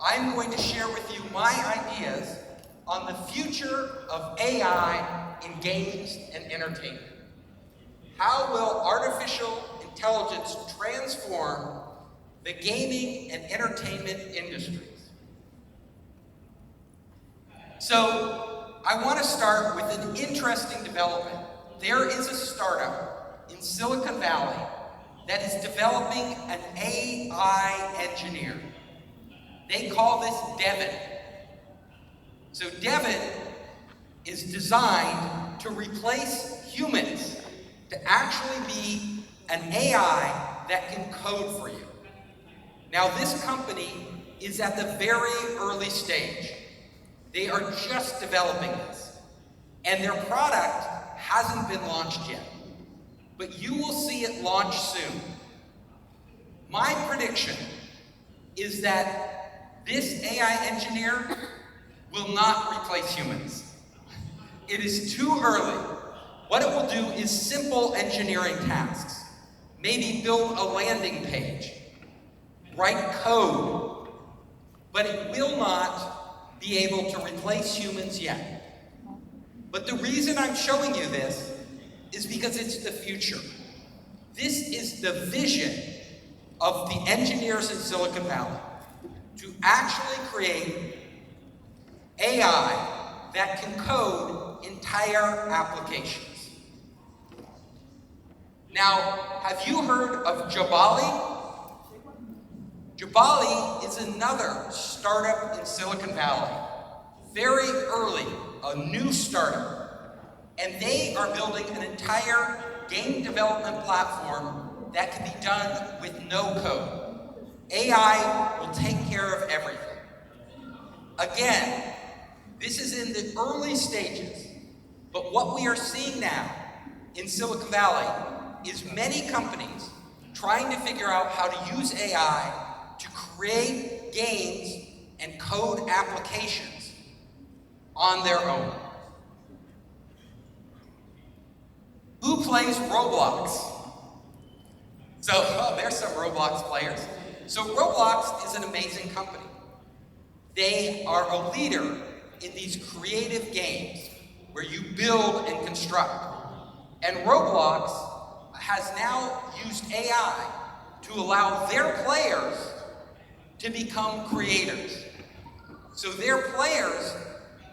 I'm going to share with you my ideas on the future of AI in games and entertainment. How will artificial intelligence transform the gaming and entertainment industries? So, I want to start with an interesting development. There is a startup in Silicon Valley that is developing an AI engineer. They call this Devin. So Devin is designed to replace humans, to actually be an AI that can code for you. Now this company is at the very early stage. They are just developing this, and their product hasn't been launched yet, but you will see it launch soon. My prediction is that this AI engineer will not replace humans. It is too early. What it will do is simple engineering tasks. Maybe build a landing page, write code, but it will not be able to replace humans yet. But the reason I'm showing you this is because it's the future. This is the vision of the engineers in Silicon Valley, to actually create AI that can code entire applications. Now, have you heard of Jabali? Jabali is another startup in Silicon Valley, very early, a new startup, and they are building an entire game development platform that can be done with no code. AI will take care of everything. Again, this is in the early stages, but what we are seeing now in Silicon Valley is many companies trying to figure out how to use AI to create games and code applications on their own. Who plays Roblox? So, there's some Roblox players. So Roblox is an amazing company. They are a leader in these creative games where you build and construct. And Roblox has now used AI to allow their players to become creators. So their players,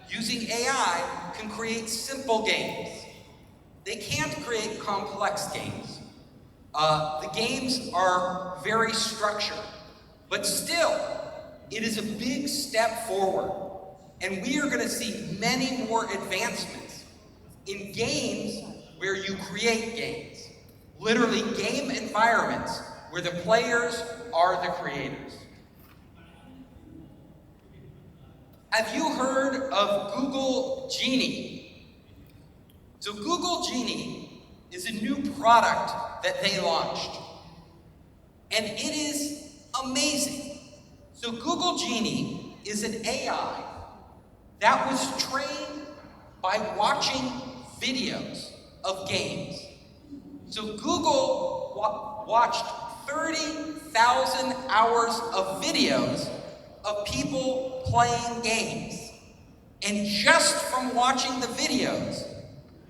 using AI, can create simple games. They can't create complex games. The games are very structured, but still, it is a big step forward. And we are going to see many more advancements in games where you create games. Literally game environments where the players are the creators. Have you heard of Google Genie? So Google Genie is a new product that they launched. And it is amazing. So Google Genie is an AI that was trained by watching videos of games. So Google watched 30,000 hours of videos of people playing games. And just from watching the videos,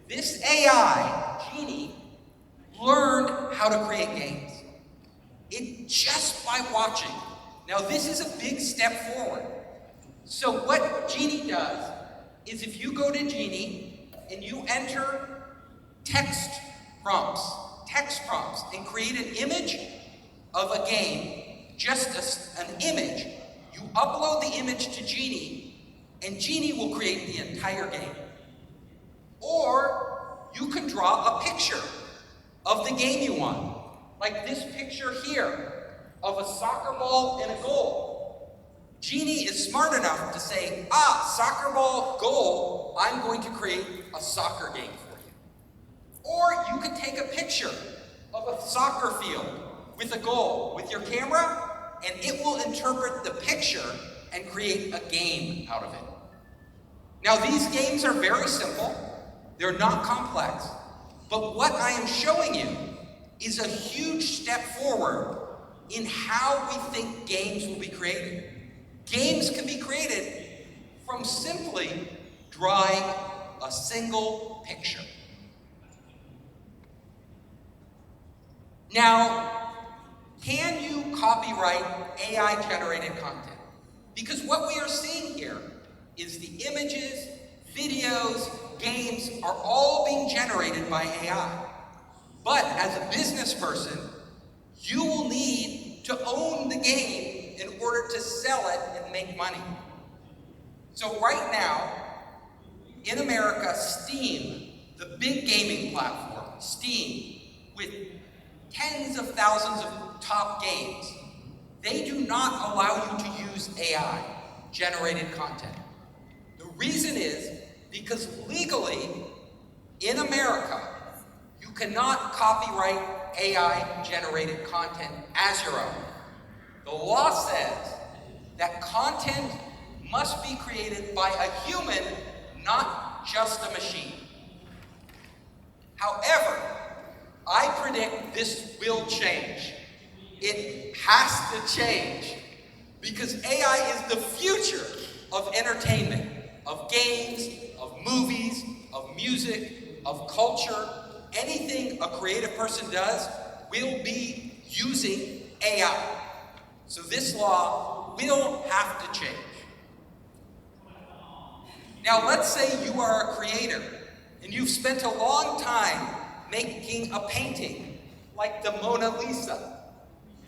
this AI, Genie, learned how to create games. It just by watching. Now this is a big step forward. So what Genie does is if you go to Genie and you enter text prompts, and create an image of a game, just an image, you upload the image to Genie, and Genie will create the entire game. Or you can draw a picture of the game you want, like this picture here of a soccer ball and a goal. Genie is smart enough to say, soccer ball, goal, I'm going to create a soccer game for you. Or you could take a picture of a soccer field with a goal with your camera, and it will interpret the picture and create a game out of it. Now these games are very simple, they're not complex, but what I am showing you is a huge step forward in how we think games will be created. Games created from simply drawing a single picture. Now, can you copyright AI-generated content? Because what we are seeing here is the images, videos, games are all being generated by AI. But as a business person, you will need to own the game in order to sell it and make money. So right now, in America, Steam, the big gaming platform, Steam, with tens of thousands of top games, they do not allow you to use AI-generated content. The reason is because legally, in America, you cannot copyright AI-generated content as your own. The law says that content must be created by a human, not just a machine. However, I predict this will change. It has to change because AI is the future of entertainment, of games, of movies, of music, of culture. Anything a creative person does will be using AI. So this law will have to change. Now let's say you are a creator and you've spent a long time making a painting like the Mona Lisa,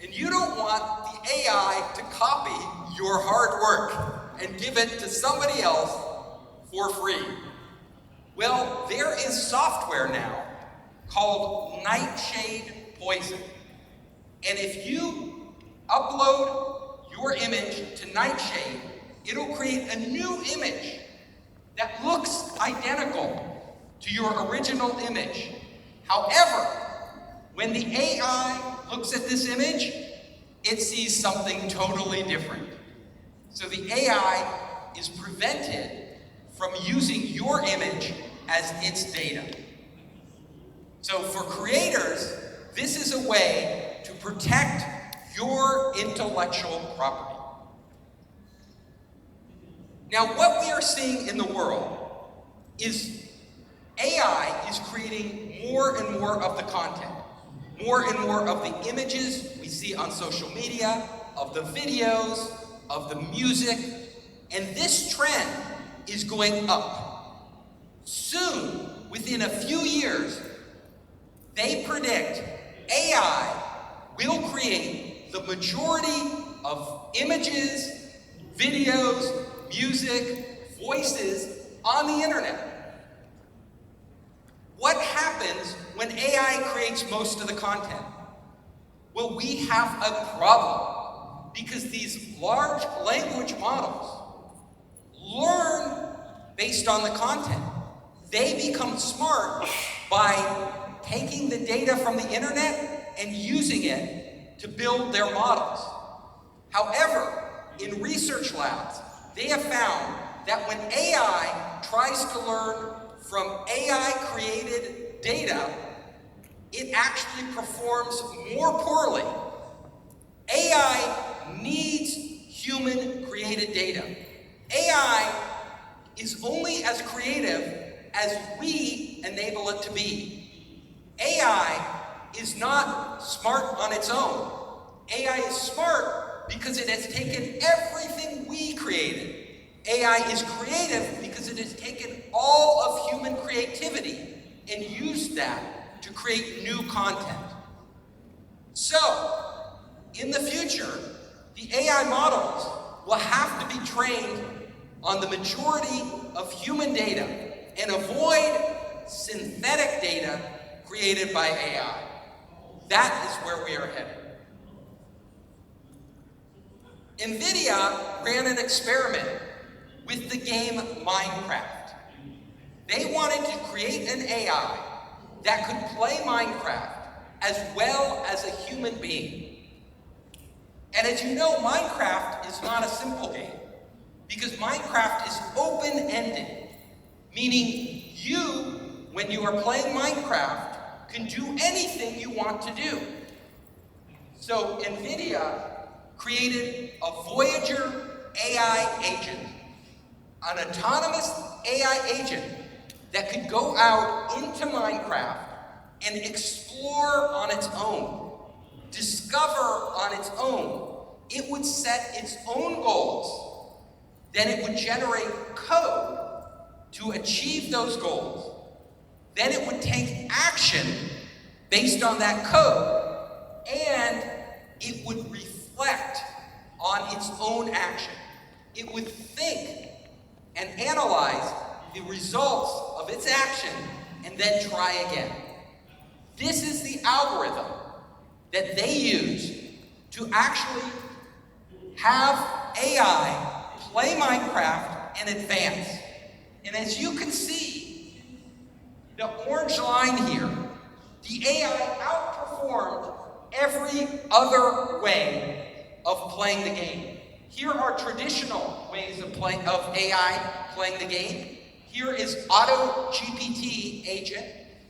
and you don't want the AI to copy your hard work and give it to somebody else for free. Well, there is software now called Nightshade Poison. And if you upload your image to Nightshade, it'll create a new image that looks identical to your original image. However, when the AI looks at this image, it sees something totally different. So the AI is prevented from using your image as its data. So for creators, this is a way to protect your intellectual property. Now, what we are seeing in the world is AI is creating more and more of the content, more and more of the images we see on social media, of the videos, of the music, and this trend is going up. Soon, within a few years, they predict AI will create the majority of images, videos, music, voices on the internet. What happens when AI creates most of the content? Well, we have a problem because these large language models learn based on the content. They become smart by taking the data from the internet and using it to build their models. However, in research labs, they have found that when AI tries to learn from AI-created data, it actually performs more poorly. AI needs human-created data. AI is only as creative as we enable it to be. AI is not smart on its own. AI is smart because it has taken everything we created. AI is creative because it has taken all of human creativity and used that to create new content. So, in the future, the AI models will have to be trained on the majority of human data and avoid synthetic data created by AI. That is where we are headed. NVIDIA ran an experiment with the game Minecraft. They wanted to create an AI that could play Minecraft as well as a human being. And as you know, Minecraft is not a simple game because Minecraft is open-ended, meaning you, when you are playing Minecraft, can do anything you want to do. So NVIDIA created a Voyager AI agent an autonomous AI agent that could go out into Minecraft and explore on its own, discover on its own. It would set its own goals. Then it would generate code to achieve those goals. Then it would take action based on that code, and it would reflect on its own action. It would think and analyze the results of its action and then try again. This is the algorithm that they use to actually have AI play Minecraft and advance. And as you can see, the orange line here, the AI outperformed every other way of playing the game. Here are traditional ways of AI playing the game. Here is Auto GPT agent.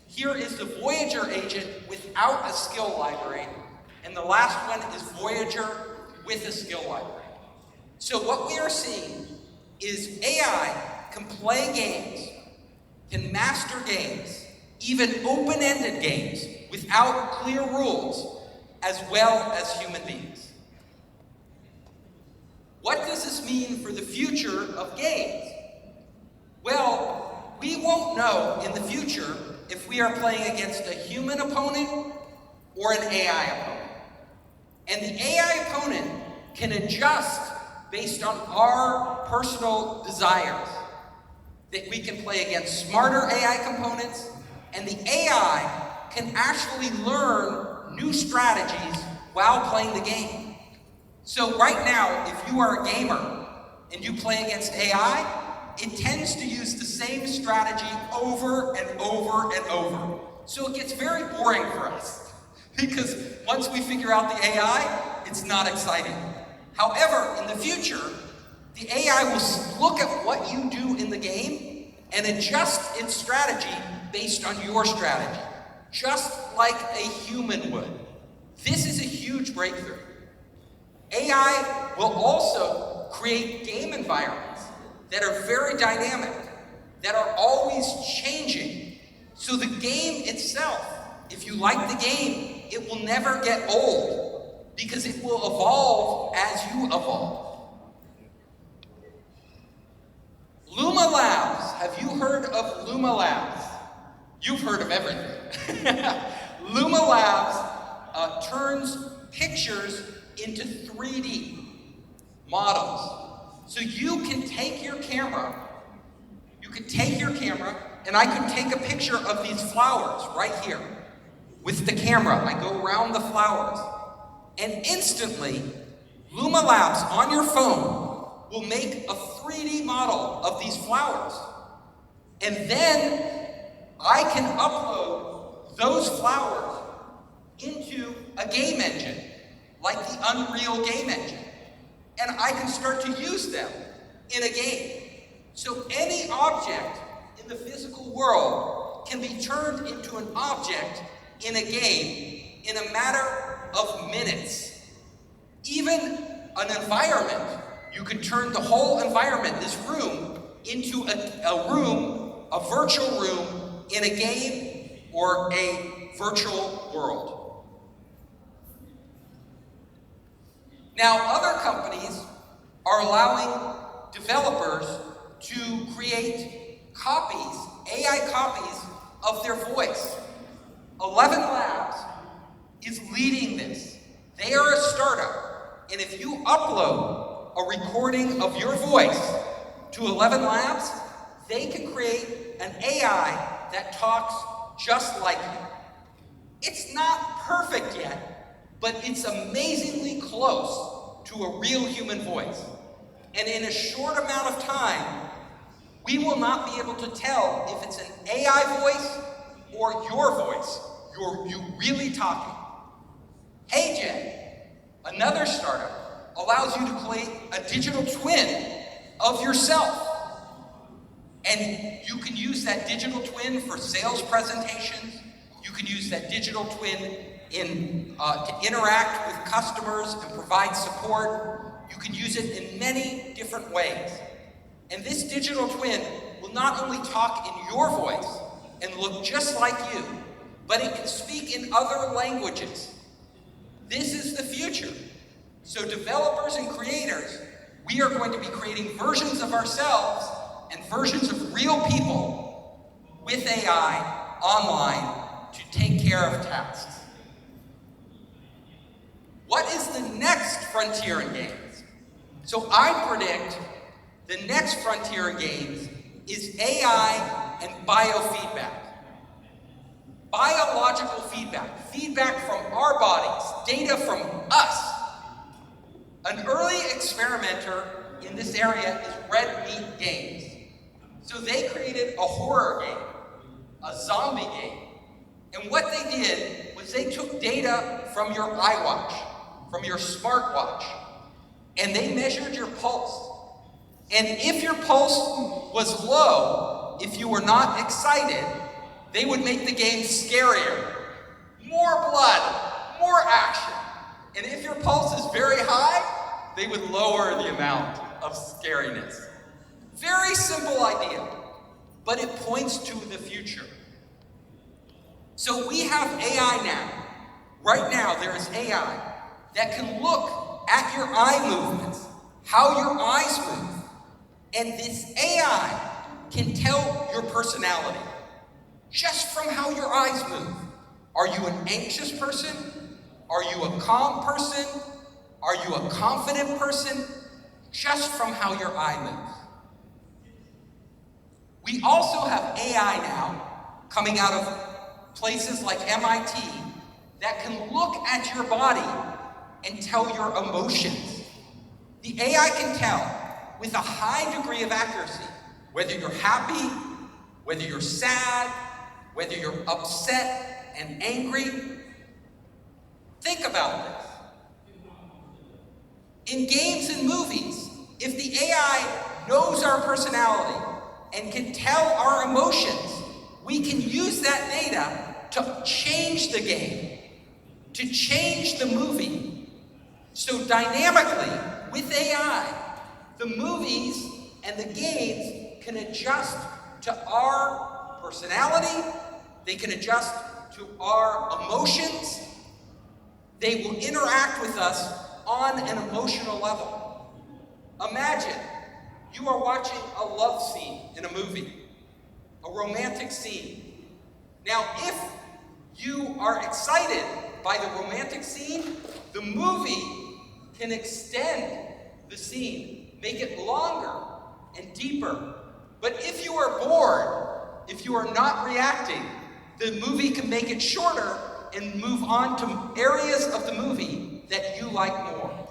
Here is the Voyager agent without a skill library. And the last one is Voyager with a skill library. So what we are seeing is AI can play games, can master games, even open-ended games without clear rules, as well as human beings. What does this mean for the future of games? Well, we won't know in the future if we are playing against a human opponent or an AI opponent. And the AI opponent can adjust based on our personal desires. That we can play against smarter AI components, and the AI can actually learn new strategies while playing the game. So right now, if you are a gamer and you play against AI, it tends to use the same strategy over and over and over. So it gets very boring for us, because once we figure out the AI, it's not exciting. However, in the future, the AI will look at what you do in the game and adjust its strategy based on your strategy, just like a human would. This is a huge breakthrough. AI will also create game environments that are very dynamic, that are always changing. So the game itself, if you like the game, it will never get old, because it will evolve as you evolve. Luma Labs. Have you heard of Luma Labs? You've heard of everything. Luma Labs turns pictures into 3D models. So you can take your camera, and I could take a picture of these flowers right here with the camera. I go around the flowers, and instantly, Luma Labs on your phone will make a 3D model of these flowers. And then I can upload those flowers into a game engine, like the Unreal game engine. And I can start to use them in a game. So any object in the physical world can be turned into an object in a game in a matter of minutes. Even an environment, you could turn the whole environment, this room, into a virtual room in a game or a virtual world. Now, other companies are allowing developers to create copies, AI copies of their voice. 11 Labs is leading this. They are a startup, and if you upload a recording of your voice to 11 Labs, they can create an AI that talks just like you. It's not perfect yet, but it's amazingly close to a real human voice. And in a short amount of time, we will not be able to tell if it's an AI voice or your voice. You really talking. Hachette, another startup, allows you to create a digital twin of yourself. And you can use that digital twin for sales presentations. You can use that digital twin to interact with customers and provide support. You can use it in many different ways. And this digital twin will not only talk in your voice and look just like you, but it can speak in other languages. This is the future. So developers and creators, we are going to be creating versions of ourselves and versions of real people with AI online to take care of tasks. What is the next frontier in games? So I predict the next frontier in games is AI and biofeedback. Biological feedback, feedback from our bodies, data from us. An early experimenter in this area is Red Meat Games. So they created a horror game, a zombie game. And what they did was they took data from your iWatch, from your smartwatch, and they measured your pulse. And if your pulse was low, if you were not excited, they would make the game scarier. More blood, more action. And if your pulse is very high, they would lower the amount of scariness. Very simple idea, but it points to the future. So we have AI now. Right now, there is AI that can look at your eye movements, how your eyes move. And this AI can tell your personality just from how your eyes move. Are you an anxious person? Are you a calm person? Are you a confident person? Just from how your eye moves. We also have AI now coming out of places like MIT that can look at your body and tell your emotions. The AI can tell with a high degree of accuracy whether you're happy, whether you're sad, whether you're upset and angry. Think about this. In games and movies, if the AI knows our personality and can tell our emotions, we can use that data to change the game, to change the movie. So dynamically, with AI, the movies and the games can adjust to our personality, they can adjust to our emotions, they will interact with us on an emotional level. Imagine you are watching a love scene in a movie, a romantic scene. Now, if you are excited by the romantic scene, the movie can extend the scene, make it longer and deeper. But if you are bored, if you are not reacting, the movie can make it shorter and move on to areas of the movie that you like more.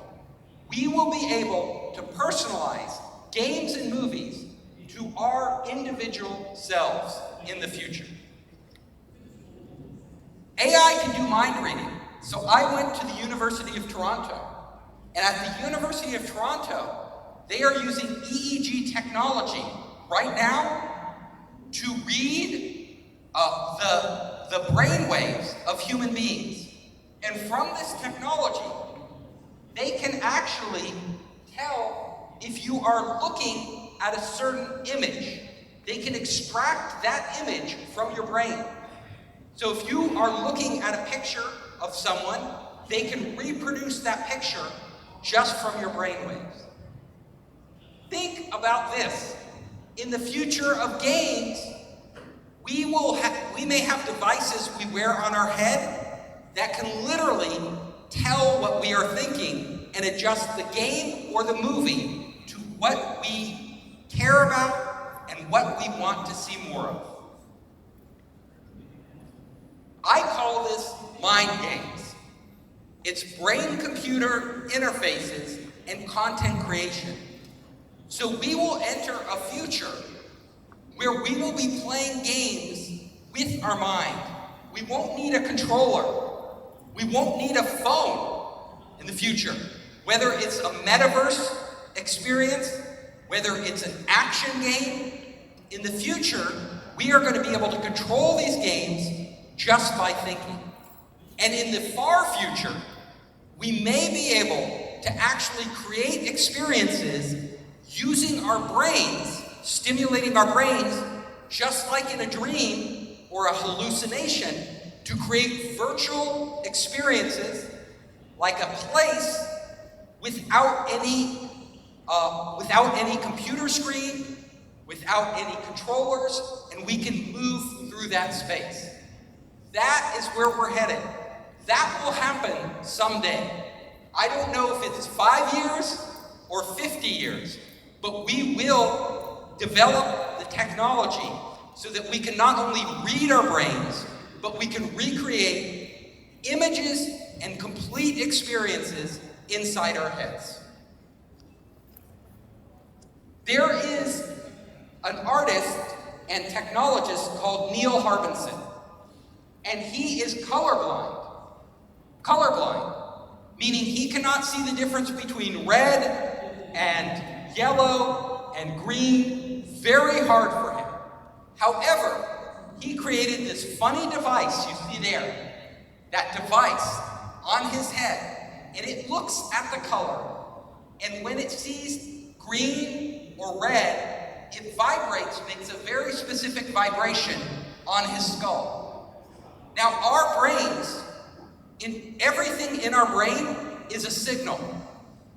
We will be able to personalize games and movies to our individual selves in the future. AI can do mind reading. So I went to the University of Toronto. And at the University of Toronto, they are using EEG technology right now to read the brain waves of human beings. And from this technology, they can actually tell if you are looking at a certain image. They can extract that image from your brain. So if you are looking at a picture of someone, they can reproduce that picture just from your brainwaves. Think about this. In the future of games, we may have devices we wear on our head that can literally tell what we are thinking and adjust the game or the movie to what we care about and what we want to see more of. I call this mind games. It's brain-computer interfaces and content creation. So we will enter a future where we will be playing games with our mind. We won't need a controller. We won't need a phone in the future. Whether it's a metaverse experience, whether it's an action game, in the future, we are going to be able to control these games just by thinking. And in the far future, we may be able to actually create experiences using our brains, stimulating our brains, just like in a dream or a hallucination, to create virtual experiences like a place without any computer screen, without any controllers, and we can move through that space. That is where we're headed. That will happen someday. I don't know if it's 5 years or 50 years, but we will develop the technology so that we can not only read our brains, but we can recreate images and complete experiences inside our heads. There is an artist and technologist called Neil Harbinson, and he is colorblind. Colorblind, meaning he cannot see the difference between red and yellow and green. Very hard for him. However, he created this funny device you see there, that device on his head, and it looks at the color, and when it sees green or red, it vibrates, makes a very specific vibration on his skull. Now, our brains, everything in our brain is a signal.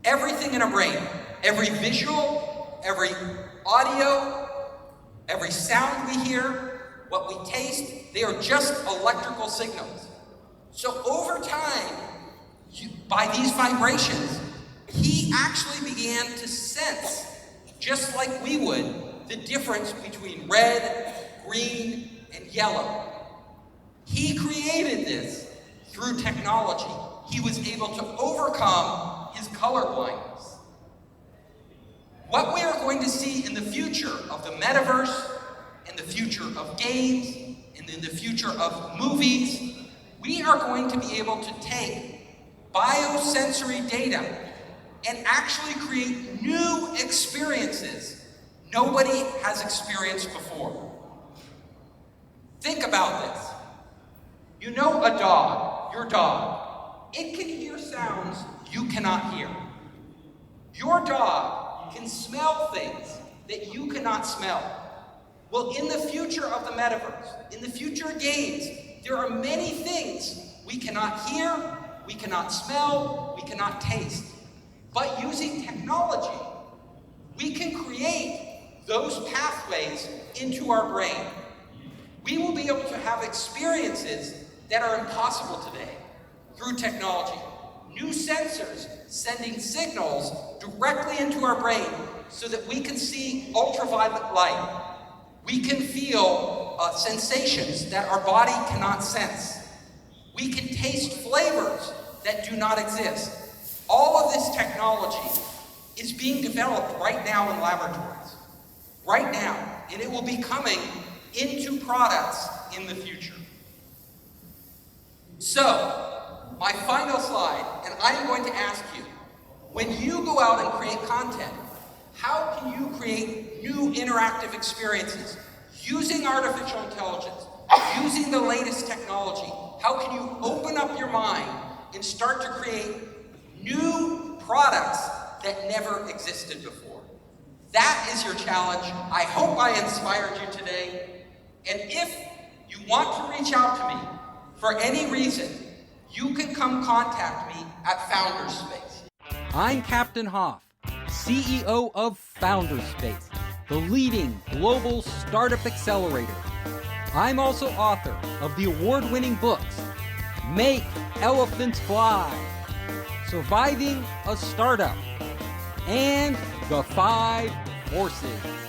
Everything in our brain, every visual, every audio, every sound we hear, what we taste, they are just electrical signals. So over time, by these vibrations, he actually began to sense, just like we would, the difference between red, green, and yellow. He created this through technology. He was able to overcome his color blindness. What we are going to see in the future of the metaverse, in the future of games, and in the future of movies, we are going to be able to take biosensory data and actually create new experiences nobody has experienced before. Think about this. You know a dog, your dog, it can hear sounds you cannot hear. Your dog can smell things that you cannot smell. Well, in the future of the metaverse, in the future games, there are many things we cannot hear, we cannot smell, we cannot taste. But using technology, we can create those pathways into our brain. We will be able to have experiences that are impossible today through technology. New sensors sending signals directly into our brain so that we can see ultraviolet light. We can feel sensations that our body cannot sense. We can taste flavors that do not exist. All of this technology is being developed right now in laboratories. Right now. And it will be coming into products in the future. So, my final slide, and I'm going to ask you, when you go out and create content, how can you create new interactive experiences using artificial intelligence, using the latest technology? How can you open up your mind and start to create new products that never existed before? That is your challenge. I hope I inspired you today. And if you want to reach out to me for any reason, you can come contact me at Founderspace. I'm Captain Hoff, CEO of Founderspace, the leading global startup accelerator. I'm also author of the award-winning books, Make Elephants Fly, Surviving a Startup, and The 5 Forces.